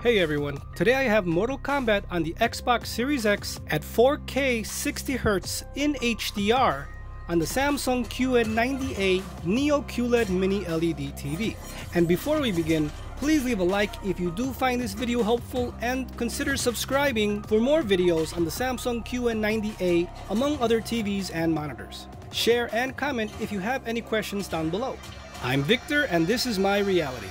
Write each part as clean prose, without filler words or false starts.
Hey everyone, today I have Mortal Kombat on the Xbox Series X at 4K 60Hz in HDR on the Samsung QN90A Neo QLED Mini LED TV. And before we begin, please leave a like if you do find this video helpful and consider subscribing for more videos on the Samsung QN90A among other TVs and monitors. Share and comment if you have any questions down below. I'm Victor and this is my reality.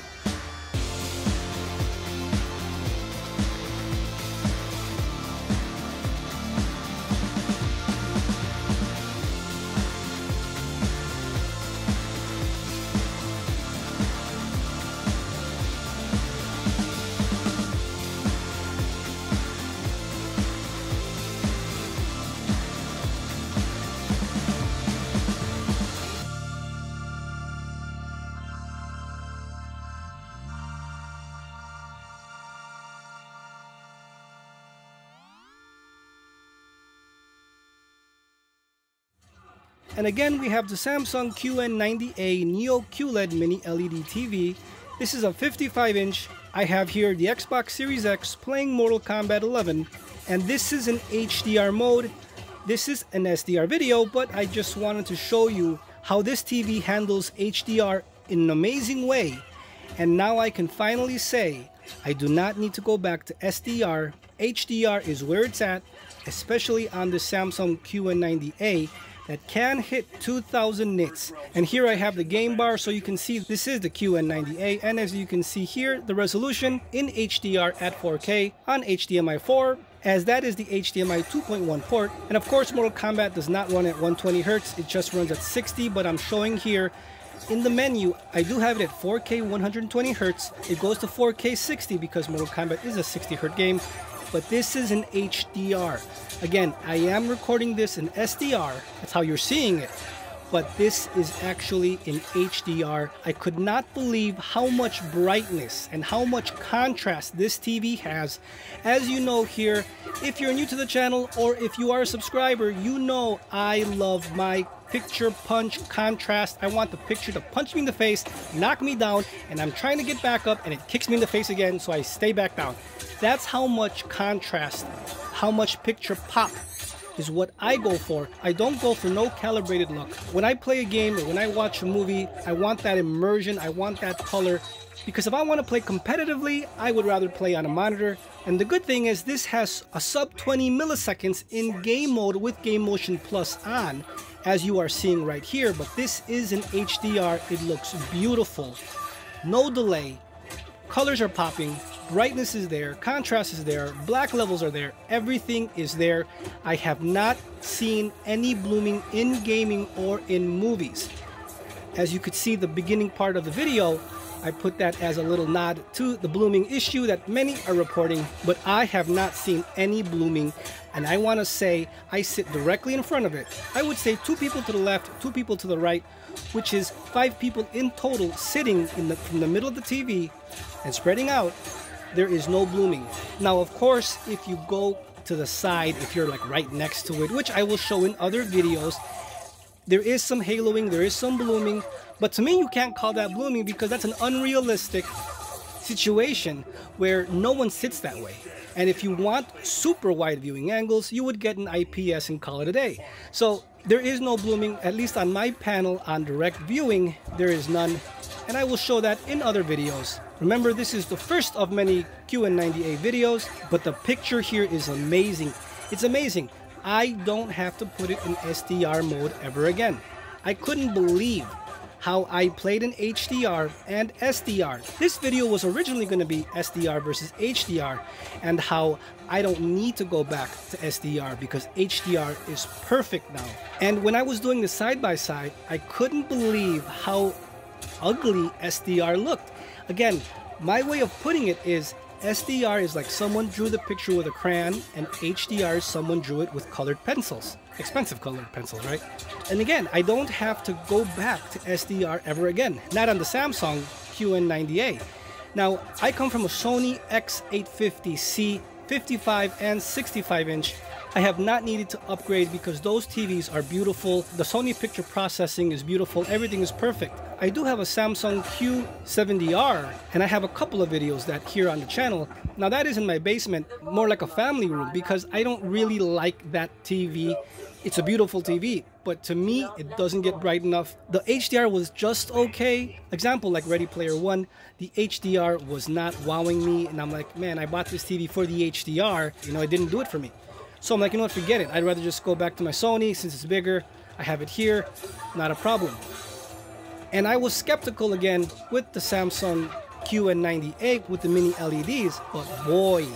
And again, we have the Samsung QN90A Neo QLED Mini LED TV. This is a 55-inch. I have here the Xbox Series X playing Mortal Kombat 11. And this is an HDR mode. This is an SDR video, but I just wanted to show you how this TV handles HDR in an amazing way. And now I can finally say, I do not need to go back to SDR. HDR is where it's at, especially on the Samsung QN90A. That can hit 2000 nits. And here I have the game bar so you can see this is the QN90A, and as you can see here, the resolution in HDR at 4K on HDMI 4, as that is the HDMI 2.1 port. And of course Mortal Kombat does not run at 120 Hz, it just runs at 60, but I'm showing here in the menu, I do have it at 4K 120 Hz. It goes to 4K 60 because Mortal Kombat is a 60 Hz game. But this is an HDR. Again, I am recording this in SDR. That's how you're seeing it. But this is actually in HDR. I could not believe how much brightness and how much contrast this TV has. As you know here, if you're new to the channel or if you are a subscriber, you know I love my picture punch contrast. I want the picture to punch me in the face, knock me down, and I'm trying to get back up and it kicks me in the face again, so I stay back down. That's how much contrast, how much picture pop is what I go for. I don't go for no calibrated look. When I play a game or when I watch a movie, I want that immersion, I want that color. Because if I want to play competitively, I would rather play on a monitor. And the good thing is this has a sub 20 milliseconds in game mode with Game Motion Plus on, as you are seeing right here. But this is an HDR, it looks beautiful. No delay, colors are popping, brightness is there, contrast is there, black levels are there, everything is there. I have not seen any blooming in gaming or in movies. As you could see the beginning part of the video, I put that as a little nod to the blooming issue that many are reporting, but I have not seen any blooming. And I want to say I sit directly in front of it. I would say 2 people to the left, 2 people to the right, which is 5 people in total sitting in the middle of the TV and spreading out. There is no blooming. Now, of course, if you go to the side, if you're like right next to it, which I will show in other videos, there is some haloing, there is some blooming, but to me, you can't call that blooming because that's an unrealistic situation where no one sits that way. And if you want super wide viewing angles, you would get an IPS and call it a day. So there is no blooming, at least on my panel on direct viewing, there is none. And I will show that in other videos. Remember, this is the first of many QN90A videos, but the picture here is amazing. It's amazing. I don't have to put it in SDR mode ever again. I couldn't believe how I played in HDR and SDR. This video was originally going to be SDR versus HDR, and how I don't need to go back to SDR because HDR is perfect now. And when I was doing the side-by-side, I couldn't believe how ugly SDR looked. Again, my way of putting it is SDR is like someone drew the picture with a crayon, and HDR is someone drew it with colored pencils. Expensive colored pencils, right? And again, I don't have to go back to SDR ever again. Not on the Samsung QN90A. Now, I come from a Sony X850C 55 and 65 inch. I have not needed to upgrade because those TVs are beautiful. The Sony picture processing is beautiful. Everything is perfect. I do have a Samsung Q70R, and I have a couple of videos that here on the channel. Now that is in my basement, more like a family room, because I don't really like that TV. It's a beautiful TV, but to me, it doesn't get bright enough. The HDR was just okay. Example, like Ready Player One, the HDR was not wowing me, and I'm like, man, I bought this TV for the HDR, you know, it didn't do it for me. So I'm like, you know what, forget it. I'd rather just go back to my Sony since it's bigger. I have it here, not a problem. And I was skeptical again with the Samsung QN90A with the mini LEDs, but boy,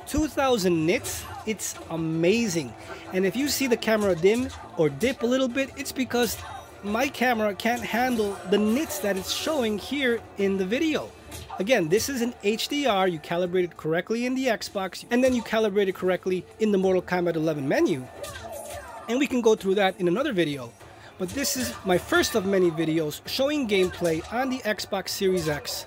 2000 nits, it's amazing. And if you see the camera dim or dip a little bit, it's because my camera can't handle the nits that it's showing here in the video. Again, this is an HDR, you calibrate it correctly in the Xbox, and then you calibrate it correctly in the Mortal Kombat 11 menu. And we can go through that in another video. But this is my first of many videos showing gameplay on the Xbox Series X.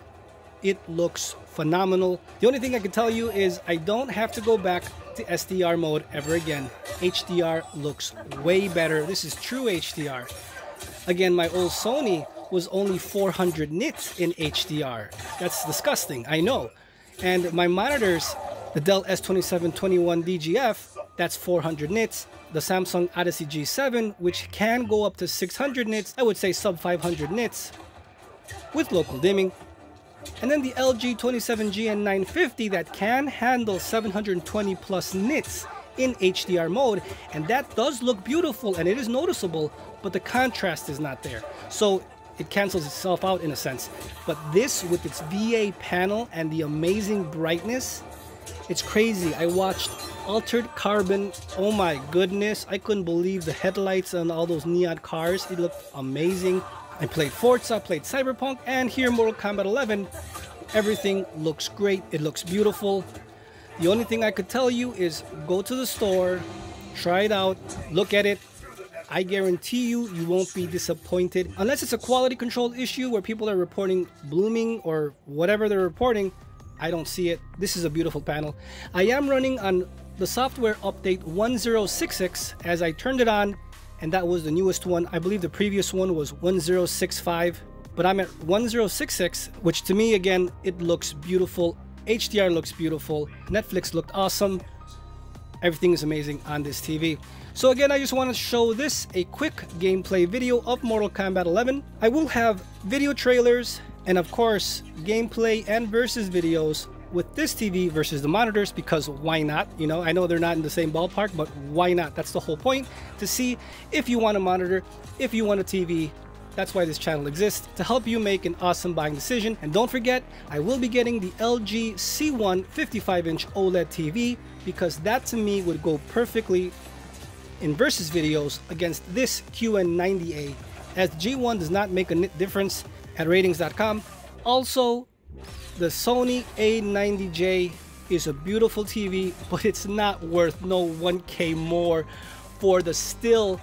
It looks phenomenal. The only thing I can tell you is I don't have to go back to SDR mode ever again. HDR looks way better. This is true HDR. Again, my old Sony was only 400 nits in HDR. That's disgusting, I know. And my monitors, the Dell S2721 DGF, that's 400 nits. The Samsung Odyssey G7, which can go up to 600 nits, I would say sub 500 nits, with local dimming. And then the LG 27GN950 that can handle 720 plus nits in HDR mode, and that does look beautiful and it is noticeable, but the contrast is not there. So it cancels itself out in a sense. But this with its VA panel and the amazing brightness, it's crazy. I watched Altered Carbon. Oh my goodness. I couldn't believe the headlights on all those neon cars. It looked amazing. I played Forza, played Cyberpunk, and here Mortal Kombat 11. Everything looks great. It looks beautiful. The only thing I could tell you is go to the store, try it out, look at it. I guarantee you, you won't be disappointed. Unless it's a quality control issue where people are reporting blooming or whatever they're reporting, I don't see it. This is a beautiful panel. I am running on the software update 1066 as I turned it on, and that was the newest one. I believe the previous one was 1065, but I'm at 1066, which to me, again, it looks beautiful. HDR looks beautiful. Netflix looked awesome. Everything is amazing on this TV. So again, I just want to show this a quick gameplay video of Mortal Kombat 11. I will have video trailers and of course gameplay and versus videos with this TV versus the monitors, because why not? You know, I know they're not in the same ballpark, but why not? That's the whole point, to see if you want a monitor, if you want a TV. That's why this channel exists, to help you make an awesome buying decision. And don't forget, I will be getting the LG C1 55-inch OLED TV, because that to me would go perfectly in versus videos against this QN90A, as the G1 does not make a nit difference at ratings.com. Also, the Sony A90J is a beautiful TV, but it's not worth no 1K more for the still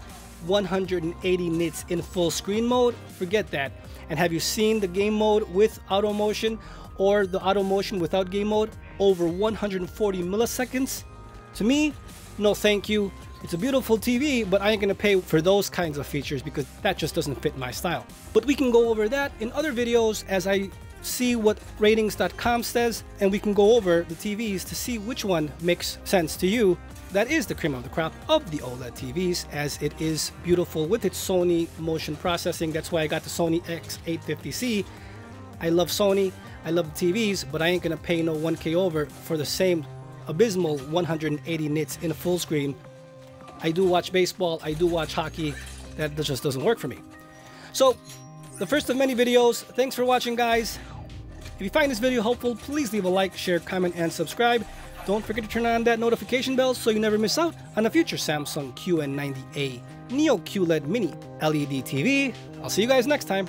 180 nits in full screen mode. Forget that. And have you seen the game mode with auto motion or the auto motion without game mode? Over 140 milliseconds. To me, no thank you. It's a beautiful TV, but I ain't gonna pay for those kinds of features because that just doesn't fit my style. But we can go over that in other videos as I see what ratings.com says, and we can go over the TVs to see which one makes sense to you. That is the cream of the crop of the OLED TVs, as it is beautiful with its Sony motion processing. That's why I got the Sony X850C. I love Sony, I love the TVs, but I ain't gonna pay no 1K over for the same abysmal 180 nits in a full screen. I do watch baseball, I do watch hockey. That just doesn't work for me. So, the first of many videos. Thanks for watching, guys. If you find this video helpful, please leave a like, share, comment, and subscribe. Don't forget to turn on that notification bell so you never miss out on a future Samsung QN90A Neo QLED Mini LED TV. I'll see you guys next time.